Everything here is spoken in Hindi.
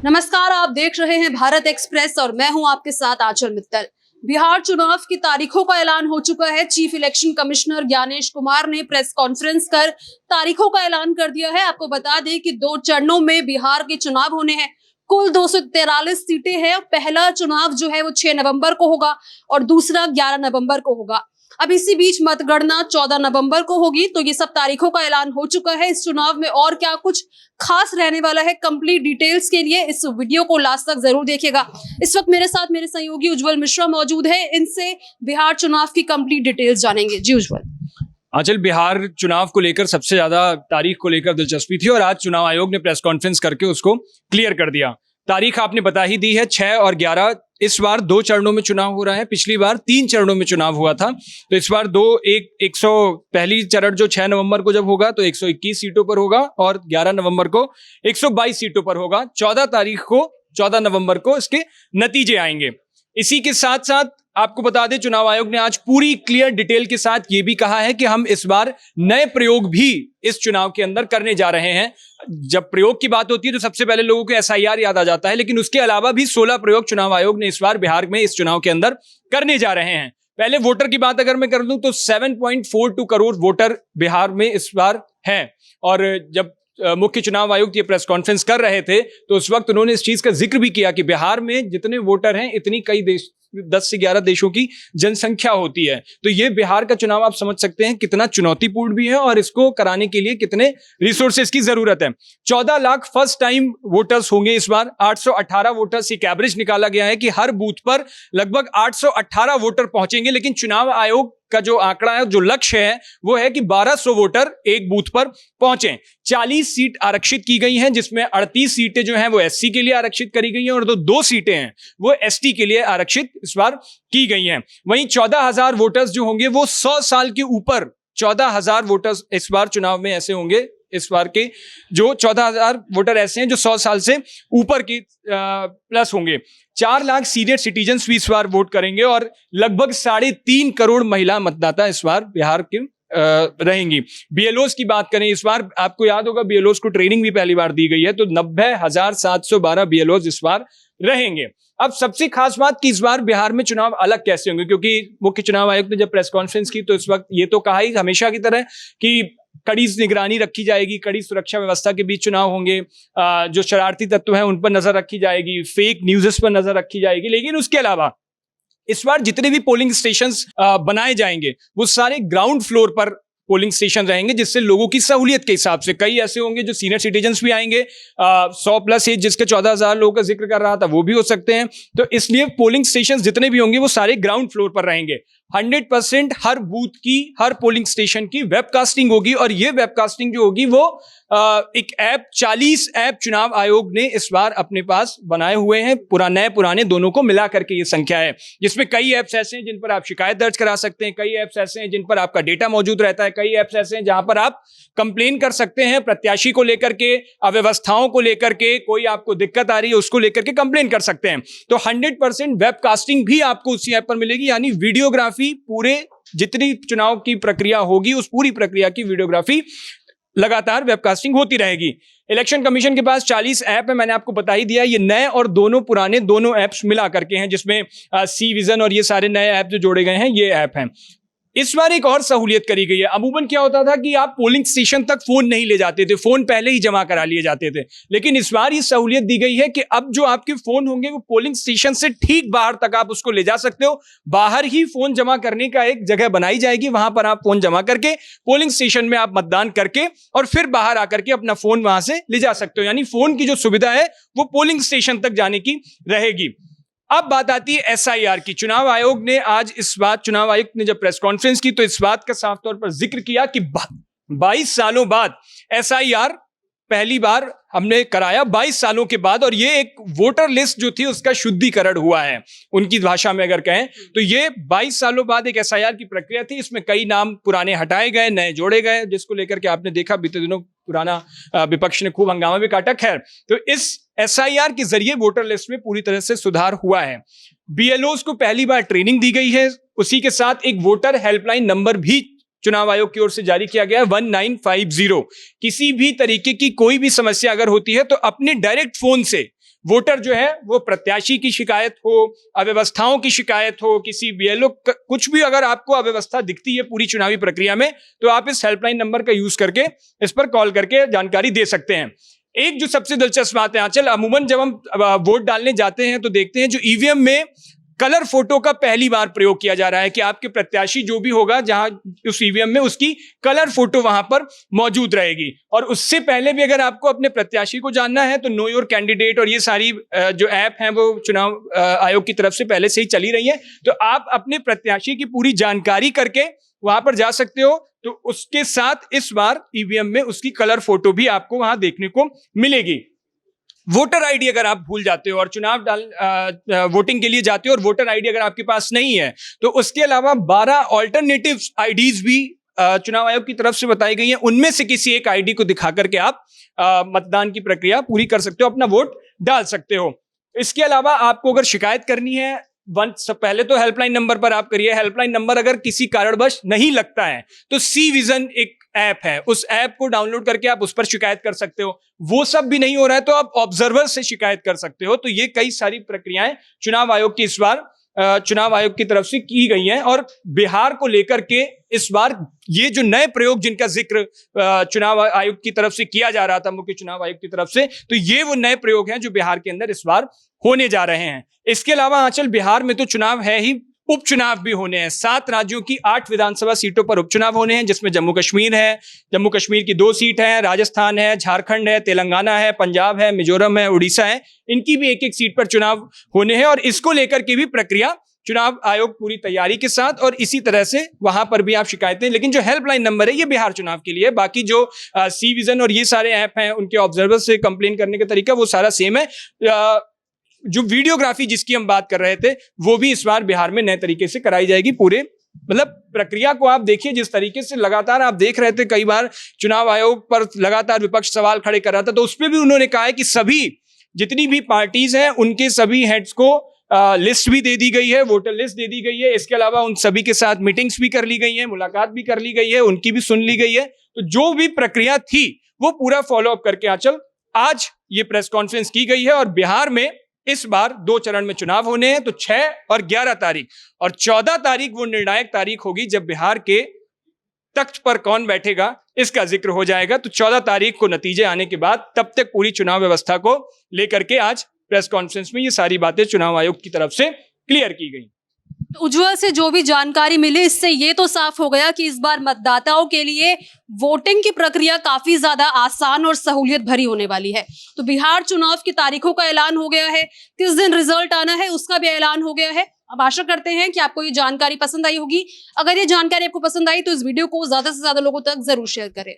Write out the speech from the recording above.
नमस्कार, आप देख रहे हैं भारत एक्सप्रेस और मैं हूं आपके साथ आंचल मित्तल। बिहार चुनाव की तारीखों का ऐलान हो चुका है। Chief election commissioner Gyanesh Kumar ने प्रेस कॉन्फ्रेंस कर तारीखों का ऐलान कर दिया है। आपको बता दें कि 2 चरणों में बिहार के चुनाव होने हैं। कुल 243 सीटें हैं। पहला चुनाव जो है वो 6 नवंबर को होगा और दूसरा 11 नवंबर को होगा। अब इसी बीच मतगणना 14 नवंबर को होगी। तो ये सब तारीखों का ऐलान हो चुका है। इस चुनाव में और क्या कुछ खास रहने वाला है, कंप्लीट डिटेल्स के लिए इस वीडियो को लास्ट तक जरूर देखिएगा। इस वक्त मेरे साथ मेरे सहयोगी उज्जवल मिश्रा मौजूद है। इनसे बिहार चुनाव की कंप्लीट डिटेल्स जानेंगे। जी उज्जवल। आंचल, बिहार चुनाव को लेकर सबसे ज्यादा तारीख को लेकर दिलचस्पी थी और आज चुनाव आयोग ने प्रेस कॉन्फ्रेंस करके उसको क्लियर कर दिया। तारीख आपने बता ही दी है, 6 और 11। इस बार 2 चरणों में चुनाव हो रहा है। पिछली बार 3 चरणों में चुनाव हुआ था, तो इस बार 100 पहली चरण जो 6 नवंबर को जब होगा तो 121 सीटों पर होगा और 11 नवंबर को 122 सीटों पर होगा। 14 नवंबर को इसके नतीजे आएंगे। इसी के साथ साथ आपको बता दें, चुनाव आयोग ने आज पूरी क्लियर डिटेल के साथ यह भी कहा है कि हम इस बार नए प्रयोग भी इस चुनाव के अंदर करने जा रहे हैं। जब प्रयोग की बात होती है तो सबसे पहले लोगों को SIR याद आ जाता है, लेकिन उसके अलावा भी 16 प्रयोग चुनाव आयोग ने इस बार बिहार में इस चुनाव के अंदर करने जा रहे हैं। पहले वोटर की बात अगर मैं कर दूं तो 7.42 करोड़ वोटर बिहार में इस बार हैं। और जब मुख्य चुनाव आयुक्त ये प्रेस कॉन्फ्रेंस कर रहे थे तो उस वक्त उन्होंने इस चीज का जिक्र भी किया कि बिहार में जितने वोटर हैं इतनी कई देश 10 से 11 देशों की जनसंख्या होती है। तो ये बिहार का चुनाव आप समझ सकते हैं कितना चुनौतीपूर्ण भी है और इसको कराने के लिए कितने रिसोर्सेज की जरूरत है। 14 लाख फर्स्ट टाइम वोटर्स होंगे इस बार। 818 वोटर्स, एक एवरेज निकाला गया है कि हर बूथ पर लगभग 818 वोटर पहुंचेंगे। लेकिन चुनाव आयोग का जो आंकड़ा है, जो लक्ष्य है, वो है कि 1200 वोटर एक बूथ पर पहुंचे। 40 सीट आरक्षित की गई हैं, जिसमें 38 सीटें जो हैं वो SC के लिए आरक्षित करी गई हैं और 2 सीटें हैं वो ST के लिए आरक्षित इस बार की गई हैं। वहीं 14,000 वोटर्स जो होंगे वो 100 साल के ऊपर 14,000 वोटर्स इस बार चुनाव में ऐसे होंगे। इस बार के जो 14,000 वोटर ऐसे हैं जो 100 साल से ऊपर की प्लस होंगे। 4 लाख सीनियर सिटीजन्स भी इस बार वोट करेंगे और लगभग 3.5 करोड़ महिला मतदाता इस बार बिहार के रहेंगी। BLOs की बात करें, इस बार आपको याद होगा BLOs को ट्रेनिंग भी पहली बार दी गई है, तो 90,712 BLOs इस बार रहेंगे। अब सबसे खास बात कि इस बार बिहार में चुनाव अलग कैसे होंगे, क्योंकि मुख्य चुनाव आयुक्त ने जब प्रेस कॉन्फ्रेंस की तो इस वक्त ये तो कहा ही हमेशा की तरह कि कड़ी निगरानी रखी जाएगी, कड़ी सुरक्षा व्यवस्था के बीच चुनाव होंगे, जो शरारती तत्व हैं उन पर नजर रखी जाएगी, फेक न्यूज़ पर नजर रखी जाएगी। लेकिन उसके अलावा इस बार जितने भी पोलिंग स्टेशंस बनाए जाएंगे वो सारे ग्राउंड फ्लोर पर पोलिंग स्टेशन रहेंगे, जिससे लोगों की सहूलियत के हिसाब से कई ऐसे होंगे जो सीनियर सिटीजन्स भी आएंगे। 100 प्लस एज जिसके 14,000 लोगों का जिक्र कर रहा था वो भी हो सकते हैं। तो इसलिए पोलिंग स्टेशन जितने भी होंगे वो सारे ग्राउंड फ्लोर पर रहेंगे। 100% हर बूथ की, हर पोलिंग स्टेशन की वेबकास्टिंग होगी और ये वेबकास्टिंग जो होगी वो एक ऐप 40 ऐप चुनाव आयोग ने इस बार अपने पास बनाए हुए हैं। पुराने दोनों को मिला करके ये संख्या है, जिसमें कई ऐप्स ऐसे हैं जिन पर आप शिकायत दर्ज करा सकते हैं, कई ऐप्स ऐसे हैं जिन पर आपका डेटा मौजूद रहता है, कई ऐप्स ऐसे हैं जहां पर आप कंप्लेन कर सकते हैं प्रत्याशी को लेकर के, अव्यवस्थाओं को लेकर के, कोई आपको दिक्कत आ रही है उसको लेकर के कंप्लेन कर सकते हैं। तो 100% वेबकास्टिंग भी आपको उसी ऐप पर मिलेगी, यानी वीडियोग्राफी, पूरे जितनी चुनाव की प्रक्रिया होगी उस पूरी प्रक्रिया की वीडियोग्राफी लगातार वेबकास्टिंग होती रहेगी। इलेक्शन कमीशन के पास 40 ऐप है, मैंने आपको बता ही दिया। ये नए और पुराने दोनों ऐप्स मिला करके हैं, जिसमें सी विजन और ये सारे नए ऐप जो जोड़े गए हैं ये ऐप हैं। इस बार एक और सहूलियत करी गई है। अमूमन क्या होता था कि आप पोलिंग स्टेशन तक फोन नहीं ले जाते थे, फोन पहले ही जमा करा लिए जाते थे। लेकिन इस बार ये सहूलियत दी गई है कि अब जो आपके फोन होंगे वो पोलिंग स्टेशन से ठीक बाहर तक आप उसको ले जा सकते हो। बाहर ही फोन जमा करने का एक जगह बनाई जाएगी, वहां पर आप फोन जमा करके पोलिंग स्टेशन में आप मतदान करके और फिर बाहर आकर के अपना फोन वहां से ले जा सकते हो। यानी फोन की जो सुविधा है वो पोलिंग स्टेशन तक जाने की रहेगी। अब बात आती है SIR की। चुनाव आयोग ने आज चुनाव आयुक्त ने जब प्रेस कॉन्फ्रेंस की तो इस बात का साफ तौर पर जिक्र किया कि 22 सालों बाद SIR पहली बार हमने कराया, 22 सालों के बाद। और ये एक वोटर लिस्ट जो थी उसका शुद्धिकरण हुआ है, उनकी भाषा में अगर कहें तो ये 22 सालों बाद एक SIR की प्रक्रिया थी। इसमें कई नाम पुराने हटाए गए, नए जोड़े गए, जिसको लेकर के आपने देखा बीते दिनों पुराना विपक्ष ने खूब हंगामा भी काटा। खैर, तो इस SIR के जरिए वोटर लिस्ट में पूरी तरह से सुधार हुआ है। BLOs को पहली बार ट्रेनिंग दी गई है। उसी के साथ एक वोटर हेल्पलाइन नंबर भी चुनाव आयोग की ओर से जारी किया गया है 1950। किसी भी तरीके की कोई भी समस्या अगर होती है तो अपने डायरेक्ट फोन से वोटर जो है वो प्रत्याशी की शिकायत हो, अव्यवस्थाओं की शिकायत हो, किसी बीएलओ कुछ भी अगर आपको अव्यवस्था दिखती है पूरी चुनावी प्रक्रिया में, तो आप इस हेल्पलाइन नंबर का यूज करके इस पर कॉल करके जानकारी दे सकते हैं। एक जो सबसे दिलचस्प बात है आंचल, अमूमन जब हम वोट डालने जाते हैं तो देखते हैं जो ईवीएम में कलर फोटो का पहली बार प्रयोग किया जा रहा है कि आपके प्रत्याशी जो भी होगा जहां उस ईवीएम में उसकी कलर फोटो वहां पर मौजूद रहेगी। और उससे पहले भी अगर आपको अपने प्रत्याशी को जानना है तो नो योर कैंडिडेट और ये सारी जो ऐप हैं वो चुनाव आयोग की तरफ से पहले से ही चली रही है, तो आप अपने प्रत्याशी की पूरी जानकारी करके वहां पर जा सकते हो। तो उसके साथ इस बार ईवीएम में उसकी कलर फोटो भी आपको वहां देखने को मिलेगी। वोटर आईडी अगर आप भूल जाते हो और वोटिंग के लिए जाते हो और वोटर आईडी अगर आपके पास नहीं है, तो उसके अलावा 12 ऑल्टरनेटिव आईडीज भी चुनाव आयोग की तरफ से बताई गई हैं। उनमें से किसी एक आईडी को दिखा करके आप मतदान की प्रक्रिया पूरी कर सकते हो, अपना वोट डाल सकते हो। इसके अलावा आपको अगर शिकायत करनी है, पहले तो हेल्पलाइन नंबर पर आप करिए। हेल्पलाइन नंबर अगर किसी कारणवश नहीं लगता है तो सी विजन एक ऐप है, उस ऐप को डाउनलोड करके आप उस पर शिकायत कर सकते हो। वो सब भी नहीं हो रहा है तो आप ऑब्जर्वर से शिकायत कर सकते हो। तो ये कई सारी प्रक्रियाएं चुनाव आयोग की इस बार चुनाव आयोग की तरफ से की गई हैं। और बिहार को लेकर के इस बार ये जो नए प्रयोग जिनका जिक्र चुनाव आयोग की तरफ से किया जा रहा था, मुख्य चुनाव आयोग की तरफ से, तो ये वो नए प्रयोग हैं जो बिहार के अंदर इस बार होने जा रहे हैं। इसके अलावा आंचल, बिहार में तो चुनाव है ही, उपचुनाव भी होने हैं। 7 राज्यों की 8 विधानसभा सीटों पर उपचुनाव होने हैं, जिसमें जम्मू कश्मीर है, जम्मू कश्मीर की 2 सीट है, राजस्थान है, झारखंड है, तेलंगाना है, पंजाब है, मिजोरम है, उड़ीसा है। इनकी भी एक एक सीट पर चुनाव होने हैं और इसको लेकर के भी प्रक्रिया चुनाव आयोग पूरी तैयारी के साथ, और इसी तरह से वहां पर भी आप शिकायतें, लेकिन जो हेल्पलाइन नंबर है ये बिहार चुनाव के लिए, बाकी जो सी विजन और ये सारे ऐप हैं उनके ऑब्जर्वर से कंप्लेन करने का तरीका वो सारा सेम है। जो वीडियोग्राफी जिसकी हम बात कर रहे थे वो भी इस बार बिहार में नए तरीके से कराई जाएगी। पूरे मतलब प्रक्रिया को आप देखिए, जिस तरीके से लगातार आप देख रहे थे, कई बार चुनाव आयोग पर लगातार विपक्ष सवाल खड़े कर रहा था, तो उस पर भी उन्होंने कहा है कि सभी जितनी भी पार्टीज हैं उनके सभी हेड्स को लिस्ट भी दे दी गई है, वोटर लिस्ट दे दी गई है। इसके अलावा उन सभी के साथ मीटिंग्स भी कर ली गई है, मुलाकात भी कर ली गई है, उनकी भी सुन ली गई है। तो जो भी प्रक्रिया थी वो पूरा फॉलोअप करके आंचल आज ये प्रेस कॉन्फ्रेंस की गई है। और बिहार में इस बार 2 चरण में चुनाव होने हैं, तो 6 और 11 तारीख, और 14 तारीख वो निर्णायक तारीख होगी जब बिहार के तख्त पर कौन बैठेगा इसका जिक्र हो जाएगा। तो 14 तारीख को नतीजे आने के बाद तब तक पूरी चुनाव व्यवस्था को लेकर के आज प्रेस कॉन्फ्रेंस में ये सारी बातें चुनाव आयोग की तरफ से क्लियर की गई। उज्ज्वल से जो भी जानकारी मिली, इससे ये तो साफ हो गया कि इस बार मतदाताओं के लिए वोटिंग की प्रक्रिया काफी ज्यादा आसान और सहूलियत भरी होने वाली है। तो बिहार चुनाव की तारीखों का ऐलान हो गया है, किस दिन रिजल्ट आना है उसका भी ऐलान हो गया है। अब आशा करते हैं कि आपको ये जानकारी पसंद आई होगी। अगर ये जानकारी आपको पसंद आई तो इस वीडियो को ज्यादा से ज्यादा लोगों तक जरूर शेयर करें।